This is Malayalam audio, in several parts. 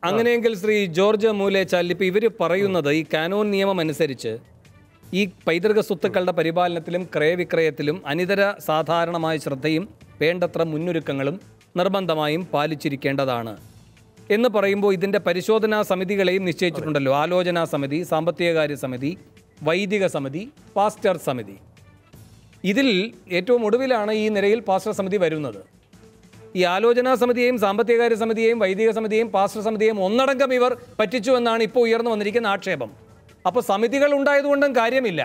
അങ്ങനെയെങ്കിൽ ശ്രീ ജോർജ് മൂലേച്ചാൽ ഇപ്പൊ ഇവര് പറയുന്നത് ഈ കാനോൻ നിയമം അനുസരിച്ച് ഈ പൈതൃക സ്വത്തുക്കളുടെ പരിപാലനത്തിലും ക്രയവിക്രയത്തിലും അനിതര സാധാരണമായ ശ്രദ്ധയും വേണ്ടത്ര മുന്നൊരുക്കങ്ങളും നിർബന്ധമായും പാലിച്ചിരിക്കേണ്ടതാണ് എന്ന് പറയുമ്പോൾ ഇതിൻ്റെ പരിശോധനാ സമിതികളെയും നിശ്ചയിച്ചിട്ടുണ്ടല്ലോ. ആലോചനാ സമിതി, സാമ്പത്തികകാര്യ സമിതി, വൈദിക സമിതി, പാസ്റ്റർ സമിതി. ഇതിൽ ഏറ്റവും ഒടുവിലാണ് ഈ നിരയിൽ പാസ്റ്റർ സമിതി വരുന്നത്. ഈ ആലോചനാ സമിതിയെയും സാമ്പത്തികകാര്യ സമിതിയെയും വൈദിക സമിതിയെയും പാസ്റ്റർ സമിതിയെയും ഒന്നടങ്കം ഇവർ പറ്റിച്ചു എന്നാണ് ഇപ്പോൾ ഉയർന്നു വന്നിരിക്കുന്ന ആക്ഷേപം. അപ്പോൾ സമിതികൾ ഉണ്ടായതുകൊണ്ടും കാര്യമില്ല,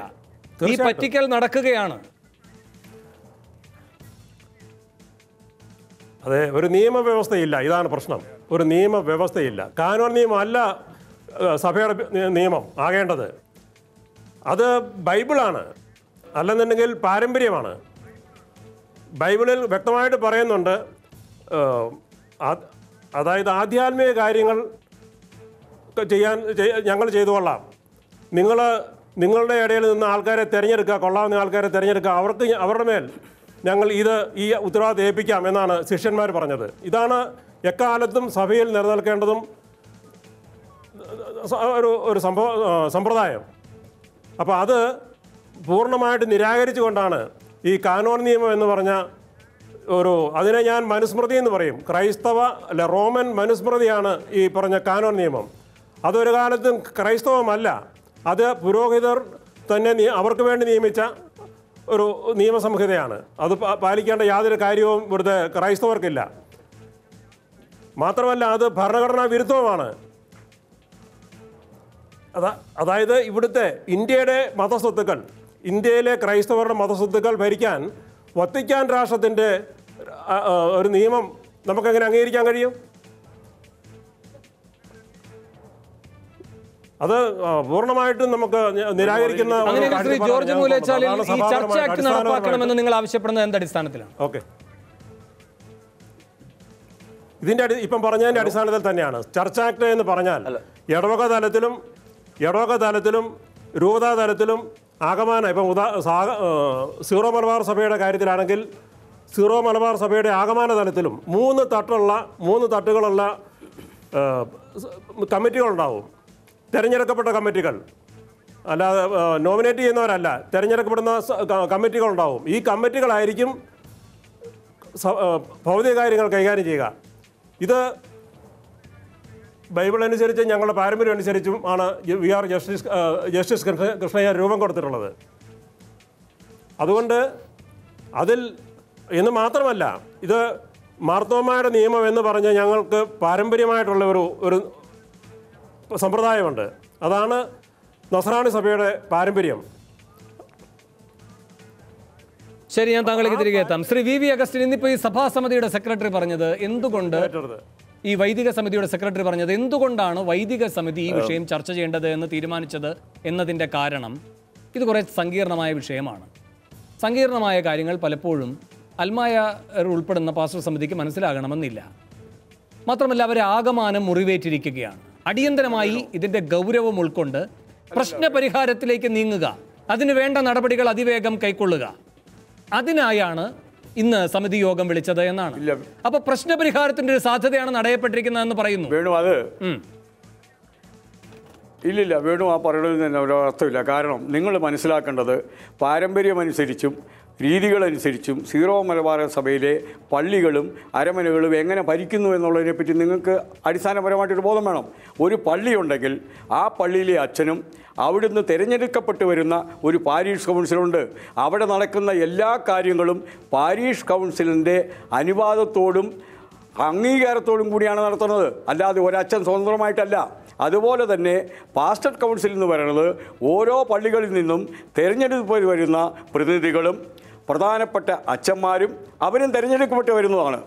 ഈ പറ്റിക്കൽ നടക്കുകയാണ്. അതെ, ഒരു നിയമവ്യവസ്ഥയില്ല, ഇതാണ് പ്രശ്നം. ഒരു നിയമവ്യവസ്ഥയില്ല. കാനോൻ നിയമം അല്ല സഭയുടെ നിയമം ആകേണ്ടത്. അത് ബൈബിളാണ്, അല്ലെന്നുണ്ടെങ്കിൽ പാരമ്പര്യമാണ്. ബൈബിളിൽ വ്യക്തമായിട്ട് പറയുന്നുണ്ട്, അതായത് ആധ്യാത്മിക കാര്യങ്ങൾ ഞങ്ങൾ ചെയ്തുകൊള്ളാം, നിങ്ങളുടെ ഇടയിൽ നിന്ന് ആൾക്കാരെ തിരഞ്ഞെടുക്കുക, കൊള്ളാവുന്ന ആൾക്കാരെ തിരഞ്ഞെടുക്കുക, അവരുടെ മേൽ ഞങ്ങൾ ഈ ഉത്തരവാദിത്തം ഏൽപ്പിക്കാം എന്നാണ് ശിഷ്യന്മാർ പറഞ്ഞത്. ഇതാണ് എക്കാലത്തും സഭയിൽ നിലനിൽക്കേണ്ടതും ഒരു സമ്പ്രദായം. അപ്പോൾ അത് പൂർണ്ണമായിട്ട് നിരാകരിച്ചുകൊണ്ടാണ് ഈ കാനോൻ നിയമം എന്ന് പറഞ്ഞ അതിനെ ഞാൻ മനുസ്മൃതി എന്ന് പറയും. റോമൻ മനുസ്മൃതിയാണ് ഈ പറഞ്ഞ കാനോൻ നിയമം. അതൊരു കാലത്തും ക്രൈസ്തവമല്ല, അത് പുരോഹിതർ തന്നെ അവർക്ക് വേണ്ടി നിയമിച്ച ഒരു നിയമസംഹിതയാണ്. അത് പാലിക്കേണ്ട യാതൊരു കാര്യവും ഇവിടുത്തെ ക്രൈസ്തവർക്കില്ല. മാത്രമല്ല അത് ഭരണഘടനാ വിരുദ്ധവുമാണ്. അതായത് ഇവിടുത്തെ ഇന്ത്യയിലെ ക്രൈസ്തവരുടെ മതസ്വത്തുക്കൾ ഭരിക്കാൻ വത്തിക്കാൻ രാഷ്ട്രത്തിൻ്റെ ഒരു നിയമം നമുക്കെങ്ങനെ അംഗീകരിക്കാൻ കഴിയും? അത് പൂർണ്ണമായിട്ടും നമുക്ക് നിരാകരിക്കുന്ന. ജോർജ് മൂലേച്ചാൽ ഈ ചർച്ച ആക്ട് നടപ്പാക്കണമെന്ന് നിങ്ങൾ ആവശ്യപ്പെടുന്നത് എന്ത് അടിസ്ഥാനത്തിലാണ്? ഓക്കെ, ഇപ്പം പറഞ്ഞതിൻ്റെ അടിസ്ഥാനത്തിൽ തന്നെയാണ്. ചർച്ച് ആക്ട് എന്ന് പറഞ്ഞാൽ ഇടവക തലത്തിലും രൂപതാ തലത്തിലും ആഗമന, ഇപ്പം സീറോ മലബാർ സഭയുടെ കാര്യത്തിലാണെങ്കിൽ സീറോ മലബാർ സഭയുടെ ആഗമന തലത്തിലും മൂന്ന് തട്ടുകളുള്ള കമ്മിറ്റികളുണ്ടാവും. തിരഞ്ഞെടുക്കപ്പെട്ട കമ്മിറ്റികൾ, അല്ലാതെ നോമിനേറ്റ് ചെയ്യുന്നവരല്ല, തിരഞ്ഞെടുക്കപ്പെടുന്ന കമ്മിറ്റികളുണ്ടാവും. ഈ കമ്മിറ്റികളായിരിക്കും ഭൗതിക കാര്യങ്ങൾ കൈകാര്യം ചെയ്യുക. ഇത് ബൈബിൾ അനുസരിച്ച് ഞങ്ങളുടെ പാരമ്പര്യം അനുസരിച്ചും ആണ് വി ആർ ജസ്റ്റിസ് കൃഷ്ണയ്യർ രൂപം കൊടുത്തിട്ടുള്ളത്. അതുകൊണ്ട് എന്ന് മാത്രമല്ല, ഇത് മാർത്തോമായുടെ നിയമം എന്ന് പറഞ്ഞ് ഞങ്ങൾക്ക് പാരമ്പര്യമായിട്ടുള്ള ഒരു സമ്പ്രദായമുണ്ട്. അതാണ് നസ്രാണി സഭയുടെ പാരമ്പര്യം. ശരി, ഞാൻ താങ്കളേക്ക് തിരികെ എത്താം. ശ്രീ വി അഗസ്റ്റിൻ, ഇന്നിപ്പോൾ ഈ സഭാസമിതിയുടെ സെക്രട്ടറി പറഞ്ഞത് എന്തുകൊണ്ട്, ഈ വൈദിക സമിതിയുടെ സെക്രട്ടറി പറഞ്ഞത് എന്തുകൊണ്ടാണ് വൈദിക സമിതി ഈ വിഷയം ചർച്ച ചെയ്യേണ്ടത് എന്ന് തീരുമാനിച്ചത് എന്നതിൻ്റെ കാരണം ഇത് കുറേ സങ്കീർണമായ വിഷയമാണ്. സങ്കീർണമായ കാര്യങ്ങൾ പലപ്പോഴും അൽമായ ഉൾപ്പെടുന്ന പാസ്റ്റർ സമിതിക്ക് മനസ്സിലാകണമെന്നില്ല. മാത്രമല്ല അവരെ ആകമാനം മുറിവേറ്റിരിക്കുകയാണ്. അടിയന്തരമായി ഇതിൻ്റെ ഗൗരവം ഉൾക്കൊണ്ട് പ്രശ്നപരിഹാരത്തിലേക്ക് നീങ്ങുക, അതിനു വേണ്ട നടപടികൾ അതിവേഗം കൈക്കൊള്ളുക, അതിനായാണ് ഇന്ന് സമിതി യോഗം വിളിച്ചത് എന്നാണ്. അപ്പൊ പ്രശ്നപരിഹാരത്തിന്റെ ഒരു സാധ്യതയാണ് നടയപ്പെട്ടിരിക്കുന്നതെന്ന് പറയുന്നു. വേണു അത് ഇല്ലില്ല, വേണു ആ പറയുന്നതിൽ തന്നെ ഒരർത്ഥമില്ല. കാരണം നിങ്ങൾ മനസ്സിലാക്കേണ്ടത് പാരമ്പര്യമനുസരിച്ചും രീതികളനുസരിച്ചും സീറോ മലബാർ സഭയിലെ പള്ളികളും അരമനകളും എങ്ങനെ ഭരിക്കുന്നു എന്നുള്ളതിനെപ്പറ്റി നിങ്ങൾക്ക് അടിസ്ഥാനപരമായിട്ടൊരു ബോധം വേണം. ഒരു പള്ളിയുണ്ടെങ്കിൽ ആ പള്ളിയിലെ അച്ഛനും അവിടുന്ന് തിരഞ്ഞെടുക്കപ്പെട്ട് വരുന്ന ഒരു പാരീഷ് കൗൺസിലുണ്ട്. അവിടെ നടക്കുന്ന എല്ലാ കാര്യങ്ങളും പാരീഷ് കൗൺസിലിൻ്റെ അനുവാദത്തോടും അംഗീകാരത്തോടും കൂടിയാണ് നടത്തുന്നത്, അല്ലാതെ ഒരച്ഛൻ സ്വതന്ത്രമായിട്ടല്ല. അതുപോലെ തന്നെ പാസ്റ്റർ കൗൺസിൽ എന്ന് പറയുന്നത് ഓരോ പള്ളികളിൽ നിന്നും തിരഞ്ഞെടുപ്പ് വരുന്ന പ്രതിനിധികളും പ്രധാനപ്പെട്ട അച്ഛന്മാരും അവരും തിരഞ്ഞെടുക്കപ്പെട്ട് വരുന്നതാണ്.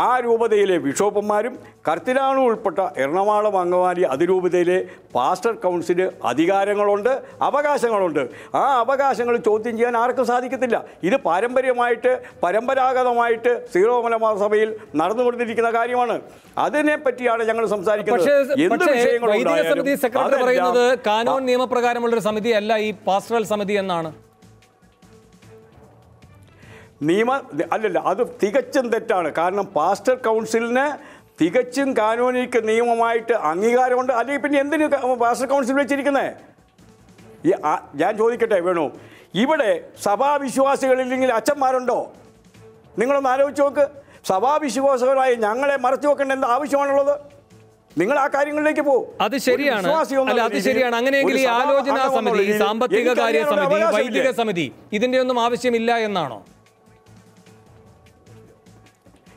ആ രൂപതയിലെ ബിഷോപ്പന്മാരും കർത്തിനാളും ഉൾപ്പെട്ട എറണാകുളം അങ്കമാലി അതിരൂപതയിലെ പാസ്റ്റർ കൗൺസില് അധികാരങ്ങളുണ്ട്, അവകാശങ്ങളുണ്ട്. ആ അവകാശങ്ങൾ ചോദ്യം ചെയ്യാൻ ആർക്കും സാധിക്കത്തില്ല. ഇത് പരമ്പരാഗതമായിട്ട് സീറോ മലബാർ സഭയിൽ നടന്നുകൊണ്ടിരിക്കുന്ന കാര്യമാണ്. അതിനെ പറ്റിയാണ് ഞങ്ങൾ സംസാരിക്കുന്നത്. സെക്രട്ടറി പറയുന്നത് കാനോൻ നിയമപ്രകാരമുള്ളൊരു സമിതി അല്ല ഈ പാസ്റ്ററൽ സമിതി എന്നാണ്. അല്ലല്ല, അത് തികച്ചും തെറ്റാണ്. കാരണം പാസ്റ്റർ കൗൺസിലിന് തികച്ചും കാനോനിക് നിയമമായിട്ട് അംഗീകാരമുണ്ട്. അല്ലെങ്കിൽ പിന്നെ എന്തിന് പാസ്റ്റർ കൗൺസിൽ വെച്ചിരിക്കുന്നത്? ഞാൻ ചോദിക്കട്ടെ വേണു, ഇവിടെ സഭാവിശ്വാസികളില്ലെങ്കിൽ അച്ഛന്മാരുണ്ടോ? നിങ്ങളൊന്ന് ആലോചിച്ച് നോക്ക്. സഭാവിശ്വാസികളായി ഞങ്ങളെ മറച്ചു വെക്കേണ്ട എന്താ ആവശ്യമാണുള്ളത്? നിങ്ങൾ ആ കാര്യങ്ങളിലേക്ക് പോകും. അത് ശരിയാണ്. അല്ല, അത് ശരിയാണ്. അങ്ങനെയെങ്കിൽ ഈ ആലോചനാ സമിതി, ഈ സാമ്പത്തിക കാര്യ സമിതി, വൈദിക സമിതി, ഇതിന്റെ ഒന്നും ആവശ്യമില്ല എന്നാണോ?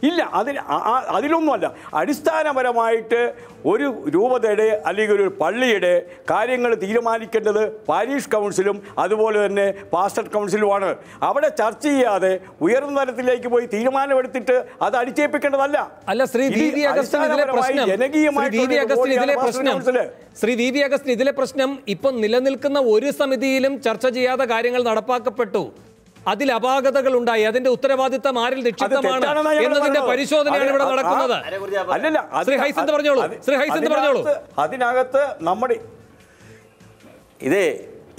ഇല്ല, അതിലൊന്നുമല്ല. അടിസ്ഥാനപരമായിട്ട് ഒരു രൂപതയുടെ അല്ലെങ്കിൽ ഒരു പള്ളിയുടെ കാര്യങ്ങൾ തീരുമാനിക്കേണ്ടത് പാരീഷ് കൗൺസിലും അതുപോലെ തന്നെ പാസ്റ്റർ കൗൺസിലുമാണ്. അവിടെ ചർച്ച ചെയ്യാതെ ഉയർന്ന തലത്തിലേക്ക് പോയി തീരുമാനമെടുത്തിട്ട് അത് അടിച്ചേൽപ്പിക്കേണ്ടതല്ല. അല്ല, ശ്രീ വി വി അഗസ്റ്റിൻ, ഇതിലെ പ്രശ്നം ഇപ്പൊ നിലനിൽക്കുന്ന ഒരു സമിതിയിലും ചർച്ച ചെയ്യാതെ കാര്യങ്ങൾ നടപ്പാക്കപ്പെട്ടു. അതിൽ അപാകതകൾ ഉണ്ടായി. അതിന്റെ ഉത്തരവാദിത്തം ആരിൽ നിക്ഷിപ്തമാണ് എന്നതിന്റെ പരിശോധനയാണ് ഇവിടെ നടക്കുന്നത്. ശ്രീ ഹൈസന്ത് പറഞ്ഞോളൂ. അതിനകത്ത് നമ്മുടെ ഇതേ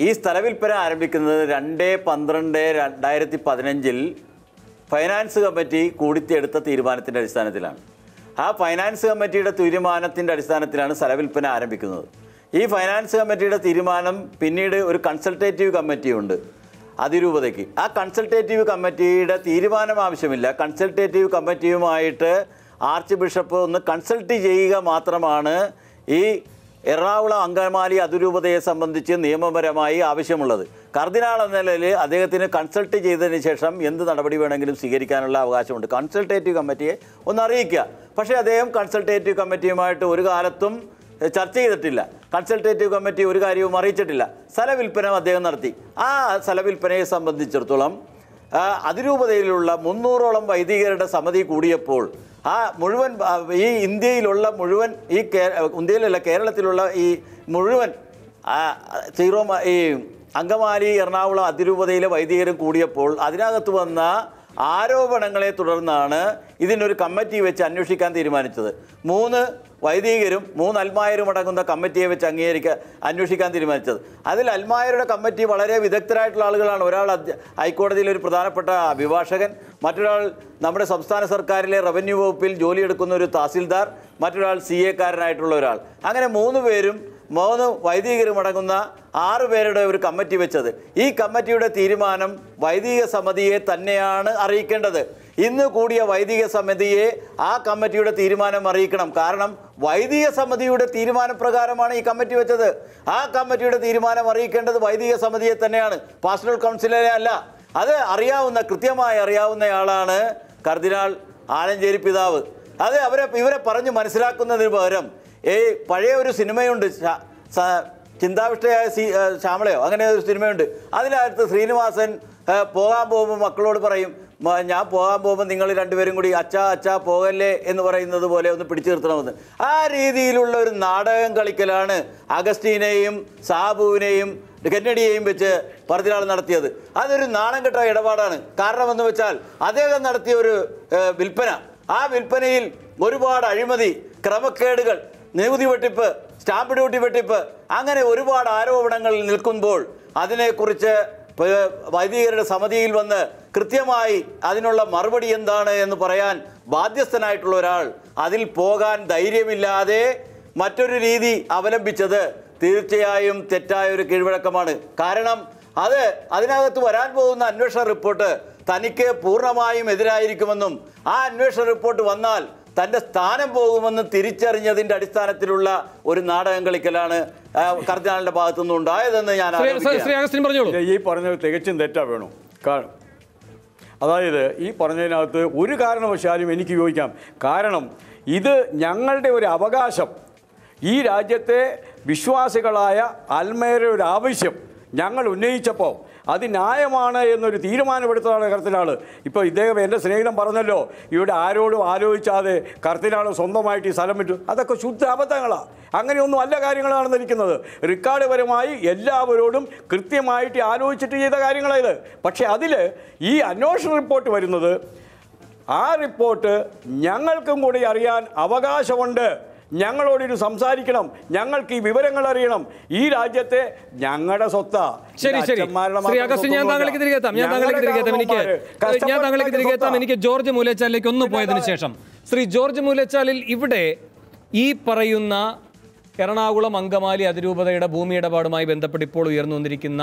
ഈ സ്ഥലവിൽപ്പന ആരംഭിക്കുന്നത് 2/12/2015 ഫൈനാൻസ് കമ്മിറ്റി കൂടിയെടുത്ത തീരുമാനത്തിൻ്റെ അടിസ്ഥാനത്തിലാണ്. ആ ഫൈനാൻസ് കമ്മിറ്റിയുടെ തീരുമാനത്തിൻ്റെ അടിസ്ഥാനത്തിലാണ് സ്ഥലവിൽപ്പന ആരംഭിക്കുന്നത്. ഈ ഫൈനാൻസ് കമ്മിറ്റിയുടെ തീരുമാനം പിന്നീട് ഒരു കൺസൾട്ടേറ്റീവ് കമ്മിറ്റിയുണ്ട് അതിരൂപതയ്ക്ക്. ആ കൺസൾട്ടേറ്റീവ് കമ്മിറ്റിയുടെ തീരുമാനം ആവശ്യമില്ല. കൺസൾട്ടേറ്റീവ് കമ്മിറ്റിയുമായിട്ട് ആർച്ച് ബിഷപ്പ് ഒന്ന് കൺസൾട്ട് ചെയ്യുക മാത്രമാണ് ഈ എറണാകുളം അങ്കമാലി അതിരൂപതയെ സംബന്ധിച്ച് നിയമപരമായി ആവശ്യമുള്ളത്. കർദിനാൾ എന്ന നിലയിൽ അദ്ദേഹത്തിന് കൺസൾട്ട് ചെയ്തതിന് ശേഷം എന്ത് നടപടി വേണമെങ്കിലും സ്വീകരിക്കാനുള്ള അവകാശമുണ്ട്. കൺസൾട്ടേറ്റീവ് കമ്മിറ്റിയെ ഒന്ന് അറിയിക്കുക. പക്ഷേ അദ്ദേഹം കൺസൾട്ടേറ്റീവ് കമ്മിറ്റിയുമായിട്ട് ഒരു കാലത്തും ചർച്ച ചെയ്തിട്ടില്ല. കൺസൾട്ടേറ്റീവ് കമ്മിറ്റി ഒരു കാര്യവും അറിയിച്ചിട്ടില്ല. സ്ഥലവിൽപ്പന അദ്ദേഹം നടത്തി. ആ സ്ഥലവിൽപ്പനയെ സംബന്ധിച്ചിടത്തോളം അതിരൂപതയിലുള്ള 300ഓളം വൈദികരുടെ സമിതി കൂടിയപ്പോൾ ആ മുഴുവൻ ഈ ഇന്ത്യയിലുള്ള മുഴുവൻ ഇന്ത്യയിലല്ല കേരളത്തിലുള്ള ഈ മുഴുവൻ ഈ അങ്കമാലി എറണാകുളം അതിരൂപതയിലെ വൈദികരും കൂടിയപ്പോൾ അതിനകത്ത് വന്ന ആരോപണങ്ങളെ തുടർന്നാണ് ഇതിനൊരു കമ്മിറ്റി വെച്ച് അന്വേഷിക്കാൻ തീരുമാനിച്ചത്. 3 വൈദികരും 3 അൽമായരും അടങ്ങുന്ന കമ്മിറ്റിയെ വെച്ച് അന്വേഷിക്കാൻ തീരുമാനിച്ചത്. അതിൽ അൽമായരുടെ കമ്മിറ്റി വളരെ വിദഗ്ധരായിട്ടുള്ള ആളുകളാണ്. ഒരാൾ ഹൈക്കോടതിയിലെ ഒരു പ്രധാനപ്പെട്ട അഭിഭാഷകൻ, മറ്റൊരാൾ നമ്മുടെ സംസ്ഥാന സർക്കാരിലെ റവന്യൂ വകുപ്പിൽ ജോലിയെടുക്കുന്ന ഒരു തഹസിൽദാർ, മറ്റൊരാൾ CA കാരനായിട്ടുള്ള ഒരാൾ. അങ്ങനെ 3 പേരും 3 വൈദികരും അടങ്ങുന്ന 6 പേരുടെ ഒരു കമ്മിറ്റി വെച്ചത്. ഈ കമ്മിറ്റിയുടെ തീരുമാനം വൈദിക സമിതിയെ തന്നെയാണ് അറിയിക്കേണ്ടത്. ഇന്ന് കൂടിയ വൈദിക സമിതിയെ ആ കമ്മിറ്റിയുടെ തീരുമാനം അറിയിക്കണം. കാരണം വൈദിക സമിതിയുടെ തീരുമാനപ്രകാരമാണ് ഈ കമ്മിറ്റി വെച്ചത്. ആ കമ്മിറ്റിയുടെ തീരുമാനം അറിയിക്കേണ്ടത് വൈദിക സമിതിയെ തന്നെയാണ്, പാസ്റ്ററൽ കൗൺസിലിനെ അല്ല. അത് കൃത്യമായി അറിയാവുന്നയാളാണ് കർദിനാൾ ആലഞ്ചേരി പിതാവ്. അത് ഇവരെ പറഞ്ഞ് മനസ്സിലാക്കുന്നതിന് പകരം പഴയ ഒരു സിനിമയുണ്ട്, ചിന്താവിഷ്ടയായ ശ്യാമളയോ അങ്ങനെ ഒരു സിനിമയുണ്ട്. അതിനകത്ത് ശ്രീനിവാസൻ പോകാൻ പോകുമ്പോൾ മക്കളോട് പറയും, ഞാൻ പോകാൻ പോകുമ്പോൾ നിങ്ങൾ രണ്ടുപേരും കൂടി അച്ഛാ പോകല്ലേ എന്ന് പറയുന്നത് പോലെ ഒന്ന് പിടിച്ചു നിർത്തണമെന്ന്. ആ രീതിയിലുള്ള ഒരു നാടകം കളിക്കലാണ് അഗസ്റ്റീനെയും സാബുവിനെയും കെന്നഡിയെയും വെച്ച് കർദിനാൾ നടത്തിയത്. അതൊരു നാണം കെട്ട ഇടപാടാണ്. കാരണമെന്ന് വെച്ചാൽ അദ്ദേഹം നടത്തിയ ഒരു വിൽപ്പന, ആ വിൽപ്പനയിൽ ഒരുപാട് അഴിമതി, ക്രമക്കേടുകൾ, നികുതി വെട്ടിപ്പ്, സ്റ്റാമ്പ് ഡ്യൂട്ടി വെട്ടിപ്പ്, അങ്ങനെ ഒരുപാട് ആരോപണങ്ങൾ നിൽക്കുമ്പോൾ അതിനെക്കുറിച്ച് വൈദികരുടെ സമിതിയിൽ വന്ന് കൃത്യമായി അതിനുള്ള മറുപടി എന്താണ് എന്ന് പറയാൻ ബാധ്യസ്ഥനായിട്ടുള്ള ഒരാൾ അതിൽ പോകാൻ ധൈര്യമില്ലാതെ മറ്റൊരു രീതി അവലംബിച്ചത് തീർച്ചയായും തെറ്റായ ഒരു കീഴ്വഴക്കമാണ്. കാരണം അതിനകത്ത് വരാൻ പോകുന്ന അന്വേഷണ റിപ്പോർട്ട് തനിക്ക് പൂർണ്ണമായും എതിരായിരിക്കുമെന്നും ആ അന്വേഷണ റിപ്പോർട്ട് വന്നാൽ തൻ്റെ സ്ഥാനം പോകുമെന്ന് തിരിച്ചറിഞ്ഞതിൻ്റെ അടിസ്ഥാനത്തിലുള്ള ഒരു നാടകം കളിക്കലാണ് കർദിനാളിൻ്റെ ഭാഗത്തുനിന്ന് ഉണ്ടായതെന്ന് ഞാൻ ഈ പറഞ്ഞത് തികച്ചും തെറ്റാ വേണു. അതായത് ഈ പറഞ്ഞതിനകത്ത് ഒരു കാരണവശാലും എനിക്ക് യോജിക്കാം. കാരണം ഇത് ഞങ്ങളുടെ ഒരു അവകാശം, ഈ രാജ്യത്തെ വിശ്വാസികളായ അൽമേരുടെ ഒരു ആവശ്യം ഞങ്ങൾ ഉന്നയിച്ചപ്പോൾ അത് ന്യായമാണ് എന്നൊരു തീരുമാനമെടുത്തതാണ് കർദിനാൾ. ഇപ്പോൾ ഇദ്ദേഹം എൻ്റെ സ്നേഹിതൻ പറഞ്ഞല്ലോ, ഇവിടെ ആരോടും ആലോചിച്ചാതെ കർദിനാൾ സ്വന്തമായിട്ട് ഈ സ്ഥലം വിട്ടു. അതൊക്കെ ശുദ്ധ അബദ്ധങ്ങളാണ്. അങ്ങനെയൊന്നും അല്ല കാര്യങ്ങൾ നടന്നിരിക്കുന്നത്. റെക്കോർഡ് പരമായി എല്ലാവരോടും കൃത്യമായിട്ട് ആലോചിച്ചിട്ട് ചെയ്ത കാര്യങ്ങളായത്. പക്ഷേ അതിൽ ഈ അന്വേഷണ റിപ്പോർട്ട് വരുന്നത്, ആ റിപ്പോർട്ട് ഞങ്ങൾക്കും കൂടി അറിയാൻ അവകാശമുണ്ട്. ഞങ്ങളോട് സംസാരിക്കണം, ഞങ്ങൾക്ക് ഈ വിവരങ്ങൾ അറിയണം. ഈ രാജ്യത്തെ ഞങ്ങളുടെ സ്വത്താ. എനിക്ക് ജോർജ് മൂലേച്ചാലിലേക്ക് ഒന്ന് പോയതിനു ശേഷം ശ്രീ ജോർജ് മൂലച്ചാലിൽ ഇവിടെ ഈ പറയുന്ന എറണാകുളം അങ്കമാലി അതിരൂപതയുടെ ഭൂമി ഇടപാടുമായി ബന്ധപ്പെട്ട് ഇപ്പോൾ ഉയർന്നു വന്നിരിക്കുന്ന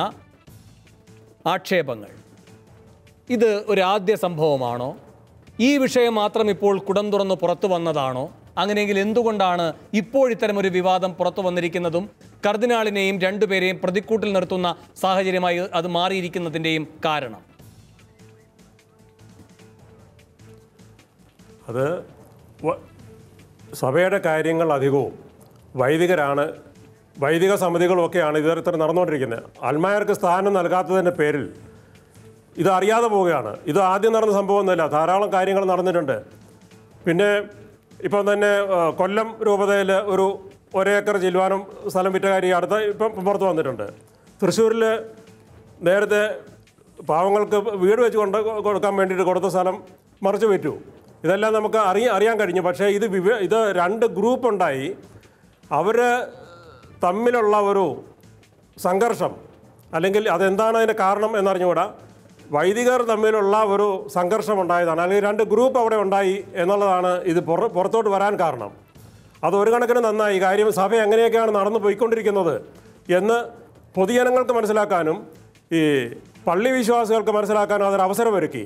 ആക്ഷേപങ്ങൾ, ഇത് ഒരു ആദ്യ സംഭവമാണോ? ഈ വിഷയം മാത്രം ഇപ്പോൾ കുടം തുറന്ന് പുറത്തു വന്നതാണോ? അങ്ങനെയെങ്കിൽ എന്തുകൊണ്ടാണ് ഇപ്പോൾ ഇത്തരമൊരു വിവാദം പുറത്തു വന്നിരിക്കുന്നതും കർദിനാളിനെയും രണ്ടുപേരെയും പ്രതിക്കൂട്ടിൽ നിർത്തുന്ന സാഹചര്യമായി അത് മാറിയിരിക്കുന്നതിൻ്റെയും കാരണം? അത് സഭയുടെ കാര്യങ്ങൾ അധികവും വൈദിക സമിതികളുമൊക്കെയാണ് ഇത്തരത്തിൽ നടന്നുകൊണ്ടിരിക്കുന്നത്. അൽമായർക്ക് സ്ഥാനം നൽകാത്തതിൻ്റെ പേരിൽ ഇത് അറിയാതെ പോവുകയാണ്. ഇത് ആദ്യം നടന്ന സംഭവമൊന്നുമില്ല, ധാരാളം കാര്യങ്ങൾ നടന്നിട്ടുണ്ട്. പിന്നെ ഇപ്പം തന്നെ കൊല്ലം രൂപതയിൽ ഒരു ഒരേക്കർ ചില്ലുവാനും സ്ഥലം വിറ്റ കാര്യം ഇപ്പം പുറത്ത് വന്നിട്ടുണ്ട്. തൃശ്ശൂരിൽ നേരത്തെ പാവങ്ങൾക്ക് വീട് വെച്ച് കൊടുക്കാൻ വേണ്ടിയിട്ട് കൊടുത്ത സ്ഥലം മറിച്ച് വിറ്റു. ഇതെല്ലാം നമുക്ക് അറിയാൻ കഴിഞ്ഞു. പക്ഷേ ഇത് രണ്ട് ഗ്രൂപ്പ് ഉണ്ടായി. അവർ തമ്മിലുള്ള ഒരു സംഘർഷം, അല്ലെങ്കിൽ അതെന്താണ് അതിൻ്റെ കാരണം എന്നറിഞ്ഞുകൂടാ, വൈദികർ തമ്മിലുള്ള ഒരു സംഘർഷം ഉണ്ടായതാണ്, അല്ലെങ്കിൽ രണ്ട് ഗ്രൂപ്പ് അവിടെ ഉണ്ടായി എന്നുള്ളതാണ് ഇത് പുറത്തോട്ട് വരാൻ കാരണം. അത് ഒരു കണക്കിന് നന്നായി. കാര്യം സഭ എങ്ങനെയൊക്കെയാണ് നടന്നു പോയിക്കൊണ്ടിരിക്കുന്നത് എന്ന് പൊതുജനങ്ങൾക്ക് മനസ്സിലാക്കാനും ഈ പള്ളി വിശ്വാസികൾക്ക് മനസ്സിലാക്കാനും അതൊരു അവസരമൊരുക്കി.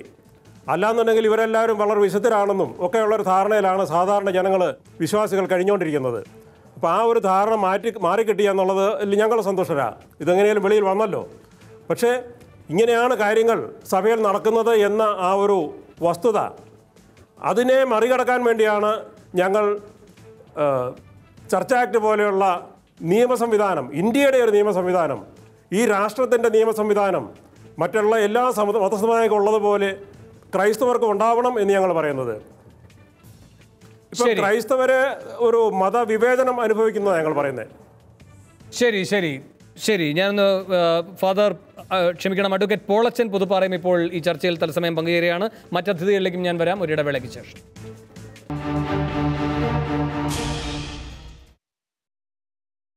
അല്ലാന്നുണ്ടെങ്കിൽ ഇവരെല്ലാവരും വളരെ വിശുദ്ധരാണെന്നും ഒക്കെയുള്ളൊരു ധാരണയിലാണ് സാധാരണ ജനങ്ങൾ, വിശ്വാസികൾ കഴിഞ്ഞുകൊണ്ടിരിക്കുന്നത്. അപ്പോൾ ആ ഒരു ധാരണ മാറിക്കിട്ടി എന്നുള്ളത് ഞങ്ങൾ സന്തോഷരാണ്. ഇതെങ്ങനെയും വെളിയിൽ വന്നല്ലോ. പക്ഷേ ഇങ്ങനെയാണ് കാര്യങ്ങൾ സഭയിൽ നടക്കുന്നത് എന്ന ആ ഒരു വസ്തുത, അതിനെ മറികടക്കാൻ വേണ്ടിയാണ് ഞങ്ങൾ ചർച്ച് ആക്ട് പോലെയുള്ള നിയമ സംവിധാനം, ഇന്ത്യയുടെ ഒരു നിയമ സംവിധാനം, ഈ രാഷ്ട്രത്തിൻ്റെ നിയമ സംവിധാനം മറ്റുള്ള എല്ലാ മതസമുദായങ്ങൾക്കും ഉള്ളതുപോലെ ക്രൈസ്തവർക്ക് ഉണ്ടാവണം എന്ന് ഞങ്ങൾ പറയുന്നത്. ഇപ്പം ക്രൈസ്തവരെ ഒരു മതവിവേചനം അനുഭവിക്കുന്നതാണ് ഞങ്ങൾ പറയുന്നത്. ശരി ഞാനൊന്ന് ക്ഷമിക്കണം, അഡ്വക്കേറ്റ് പോളച്ചൻ പുതുപ്പാറയും ഇപ്പോൾ ഈ ചർച്ചയിൽ തത്സമയം പങ്കുചേരുകയാണ്. മറ്റതിഥികളിലേക്കും ഞാൻ വരാം ഒരു ഇടവേളയ്ക്ക് ശേഷം.